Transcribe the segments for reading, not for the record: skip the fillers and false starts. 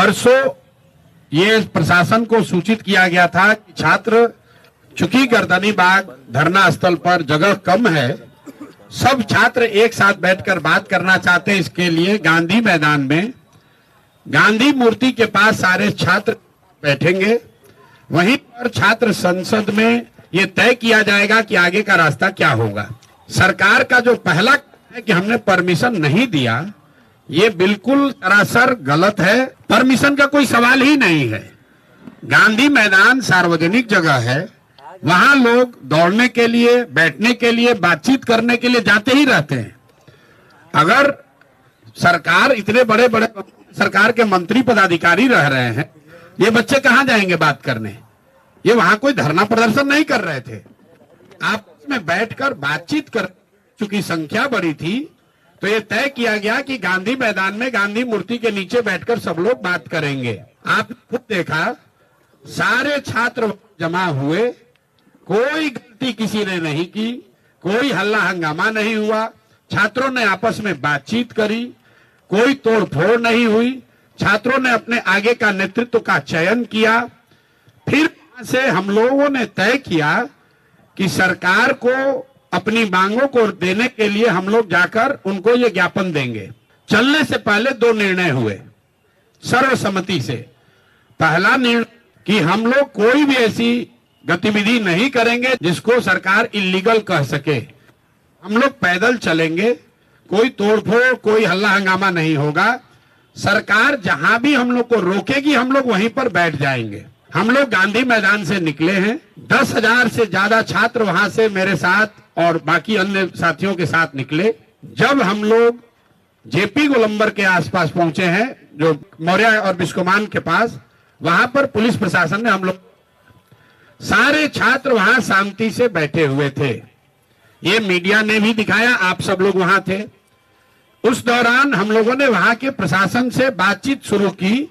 परसों ये प्रशासन को सूचित किया गया था कि छात्र, चूंकि गर्दनी बाग धरना स्थल पर जगह कम है, सब छात्र एक साथ बैठकर बात करना चाहते हैं। इसके लिए गांधी मैदान में गांधी मूर्ति के पास सारे छात्र बैठेंगे। वहीं पर छात्र संसद में ये तय किया जाएगा कि आगे का रास्ता क्या होगा। सरकार का जो पहला है कि हमने परमिशन नहीं दिया, ये बिल्कुल सरासर गलत है। परमिशन का कोई सवाल ही नहीं है। गांधी मैदान सार्वजनिक जगह है, वहां लोग दौड़ने के लिए, बैठने के लिए, बातचीत करने के लिए जाते ही रहते हैं। अगर सरकार, इतने बड़े बड़े सरकार के मंत्री पदाधिकारी रह रहे हैं, ये बच्चे कहां जाएंगे बात करने? ये वहां कोई धरना प्रदर्शन नहीं कर रहे थे, आपस में बैठकर बातचीत कर। चूंकि संख्या बड़ी थी तो ये तय किया गया कि गांधी मैदान में गांधी मूर्ति के नीचे बैठकर सब लोग बात करेंगे। आपने खुद देखा, सारे छात्र जमा हुए, कोई गलती किसी ने नहीं की, कोई हल्ला हंगामा नहीं हुआ, छात्रों ने आपस में बातचीत करी, कोई तोड़फोड़ नहीं हुई। छात्रों ने अपने आगे का नेतृत्व का चयन किया। फिर वहां से हम लोगों ने तय किया कि सरकार को अपनी मांगों को देने के लिए हम लोग जाकर उनको ये ज्ञापन देंगे। चलने से पहले दो निर्णय हुए सर्वसम्मति से। पहला निर्णय कि हम लोग कोई भी ऐसी गतिविधि नहीं करेंगे जिसको सरकार इल्लीगल कह सके। हम लोग पैदल चलेंगे, कोई तोड़फोड़, कोई हल्ला हंगामा नहीं होगा। सरकार जहां भी हम लोग को रोकेगी, हम लोग वहीं पर बैठ जाएंगे। हम लोग गांधी मैदान से निकले हैं। 10,000 से ज्यादा छात्र वहां से मेरे साथ और बाकी अन्य साथियों के साथ निकले। जब हम लोग जेपी गोलंबर के आसपास पहुंचे हैं, जो मौर्य और बिस्कोमान के पास, वहां पर पुलिस प्रशासन ने, हम लोग सारे छात्र वहां शांति से बैठे हुए थे। ये मीडिया ने भी दिखाया, आप सब लोग वहां थे। उस दौरान हम लोगों ने वहां के प्रशासन से बातचीत शुरू की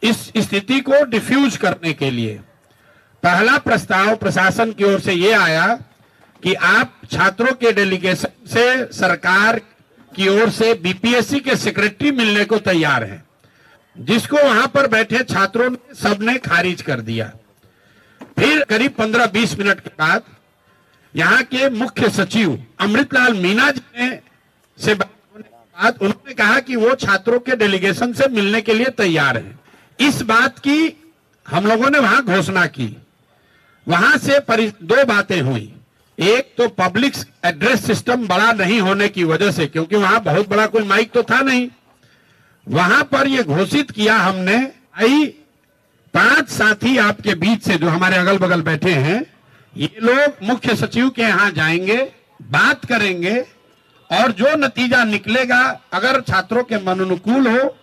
इस स्थिति को डिफ्यूज करने के लिए। पहला प्रस्ताव प्रशासन की ओर से यह आया कि आप छात्रों के डेलीगेशन से सरकार की ओर से बीपीएससी के सेक्रेटरी मिलने को तैयार हैं, जिसको वहां पर बैठे छात्रों ने सबने खारिज कर दिया। फिर करीब 15-20 मिनट के बाद यहाँ के मुख्य सचिव अमृतलाल मीना जी ने से बात होने के बाद उन्होंने कहा कि वो छात्रों के डेलीगेशन से मिलने के लिए तैयार हैं। इस बात की हम लोगों ने वहां घोषणा की। वहां से दो बातें हुई। एक तो पब्लिक एड्रेस सिस्टम बड़ा नहीं होने की वजह से, क्योंकि वहां बहुत बड़ा कोई माइक तो था नहीं, वहां पर यह घोषित किया हमने, आई 5 साथी आपके बीच से जो हमारे अगल बगल बैठे हैं, ये लोग मुख्य सचिव के यहाँ जाएंगे, बात करेंगे और जो नतीजा निकलेगा, अगर छात्रों के मनोनुकूल हो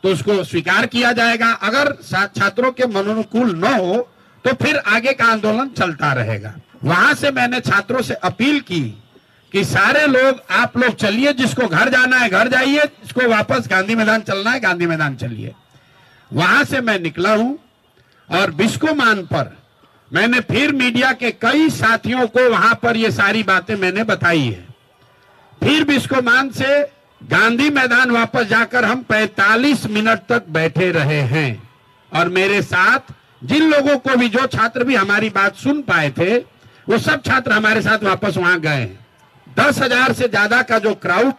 तो उसको स्वीकार किया जाएगा, अगर छात्रों के मनोनुकूल न हो तो फिर आगे का आंदोलन चलता रहेगा। वहां से मैंने छात्रों से अपील की कि सारे लोग, आप लोग चलिए, जिसको घर जाना है घर जाइए, जिसको वापस गांधी मैदान चलना है गांधी मैदान चलिए। वहां से मैं निकला हूं और बिस्कोमान पर मैंने फिर मीडिया के कई साथियों को वहां पर ये सारी बातें मैंने बताई है। फिर बिस्कोमान से गांधी मैदान वापस जाकर हम 45 मिनट तक बैठे रहे हैं और मेरे साथ जिन लोगों को भी, जो छात्र भी हमारी बात सुन पाए थे, वो सब छात्र हमारे साथ वापस वहां गए। 10,000 से ज्यादा का जो क्राउड,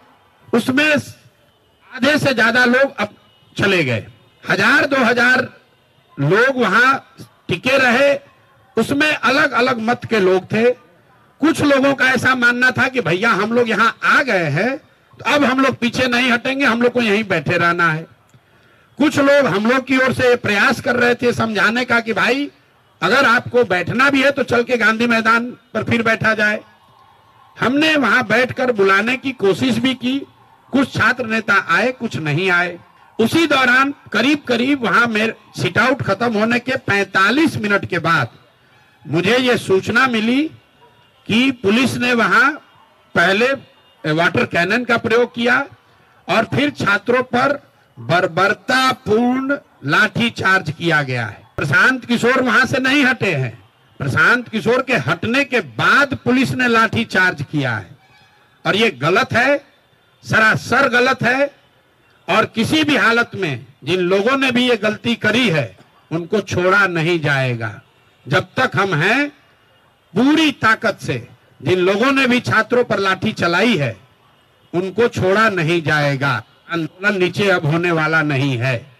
उसमें आधे से ज्यादा लोग अब चले गए। 1,000-2,000 लोग वहां टिके रहे। उसमें अलग अलग मत के लोग थे। कुछ लोगों का ऐसा मानना था कि भैया हम लोग यहाँ आ गए हैं तो अब हम लोग पीछे नहीं हटेंगे, हम लोग को यहीं बैठे रहना है। कुछ लोग हम लोग की ओर से प्रयास कर रहे थे समझाने का कि भाई अगर आपको बैठना भी है तो चल के गांधी मैदान पर फिर बैठा जाए। हमने वहां बैठकर बुलाने की कोशिश भी की। कुछ छात्र नेता आए, कुछ नहीं आए। उसी दौरान करीब करीब वहां मेरे सिट आउट खत्म होने के 45 मिनट के बाद मुझे ये सूचना मिली कि पुलिस ने वहां पहले वाटर कैनन का प्रयोग किया और फिर छात्रों पर बर्बरतापूर्ण लाठी चार्ज किया गया है। प्रशांत किशोर वहां से नहीं हटे हैं। प्रशांत किशोर के हटने के बाद पुलिस ने लाठी चार्ज किया है और ये गलत है, सरासर गलत है। और किसी भी हालत में जिन लोगों ने भी ये गलती करी है उनको छोड़ा नहीं जाएगा। जब तक हम हैं, पूरी ताकत से जिन लोगों ने भी छात्रों पर लाठी चलाई है उनको छोड़ा नहीं जाएगा। आंदोलन नीचे अब होने वाला नहीं है।